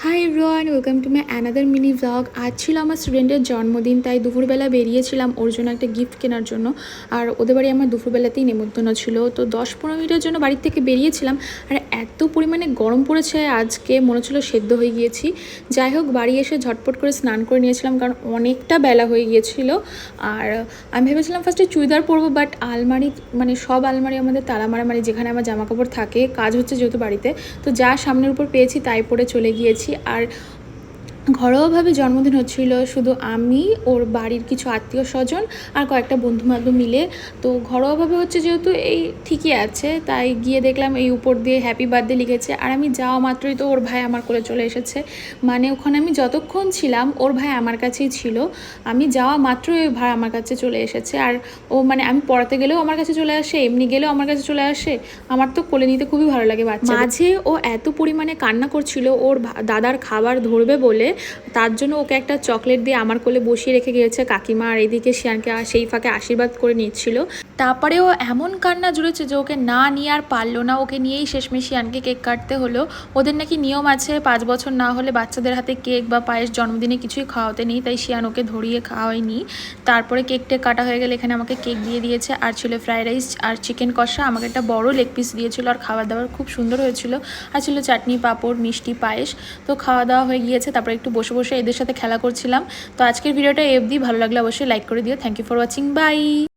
Hi everyone, welcome to my another mini blog. আজ ছিল আমার স্টুডেন্টের জন্মদিন, তাই দুপুরবেলা বেরিয়েছিলাম ওর জন্য একটা গিফট কেনার জন্য। আর ওদের বাড়ি আমার দুপুরবেলাতেই নেমন্তন্ন ছিল, তো 10-15 মিনিটের জন্য বাড়ির থেকে বেরিয়েছিলাম। আর এত পরিমাণে গরম পড়েছে আজকে, মনে হচ্ছিল সেদ্ধ হয়ে গিয়েছি। যাই হোক, বাড়ি এসে ঝটপট করে স্নান করে নিয়েছিলাম, কারণ অনেকটা বেলা হয়ে গিয়েছিল। আর আমি ভেবেছিলাম ফার্স্টে চুড়িদার পরবো, বাট আলমারি সব আলমারি আমাদের তালা মারা, যেখানে আমার জামা কাপড় থাকে, কাজ হচ্ছে যেহেতু বাড়িতে, তো যা সামনের উপর পেয়েছি তাই পরে চলে গিয়েছি। আর ঘরোয়াভাবে জন্মদিন হচ্ছিল, শুধু আমি, ওর বাড়ির কিছু আত্মীয় স্বজন আর কয়েকটা বন্ধুবান্ধব মিলে। তো ঘরোয়াভাবে হচ্ছে যেহেতু, এই ঠিকই আছে, তাই গিয়ে দেখলাম এই উপর দিয়ে হ্যাপি বার্থডে লিখেছে। আর আমি যাওয়া মাত্রই তো ওর ভাই আমার কোলে চলে এসেছে। ওখানে আমি যতক্ষণ ছিলাম ওর ভাই আমার কাছেই ছিল। আমি যাওয়া মাত্রই ওই ভাই আমার কাছে চলে এসেছে। আর ও আমি পড়াতে গেলেও আমার কাছে চলে আসে, এমনি গেলেও আমার কাছে চলে আসে। আমার তো কোলে নিতে খুবই ভালো লাগে বাচ্চা। মাঝে ও এত পরিমাণে কান্না করছিল ওর দাদার খাবার ধরবে বলে, তার জন্য ওকে একটা চকলেট দিয়ে আমার কোলে বসিয়ে রেখে গিয়েছে কাকিমা, আর এদিকে শিয়ানকে সেই ফাঁকে আশীর্বাদ করে নিচ্ছিল। তারপরে ও এমন কান্না জুড়েছে যে ওকে না নিয়ে আর পারলো না, ওকে নিয়েই শেষমেশ শিয়ানকে কেক কাটতে হলো। ওদের নাকি নিয়ম আছে 5 বছর না হলে বাচ্চাদের হাতে কেক বা পায়েস জন্মদিনে কিছুই খাওয়াতে নেই, তাই শিয়ান ওকে ধরিয়ে খাওয়ায়নি। তারপরে কেকটা কাটা হয়ে গেলে এখানে আমাকে কেক দিয়ে দিয়েছে, আর ছিল ফ্রাইড রাইস আর চিকেন কষা। আমাকে একটা বড় লেগ পিস দিয়েছিল, আর খাবার দাবার খুব সুন্দর হয়েছিল। আর ছিল চাটনি, পাঁপড়, মিষ্টি, পায়েস। তো খাওয়া দাওয়া হয়ে গিয়েছে, তারপরে একটু বসে বসে এদের সাথে খেলা করছিলাম। তো আজকের ভিডিওটা অবধি, ভালো লাগলে অবশ্যই লাইক করে দিও। Thank you for watching, by.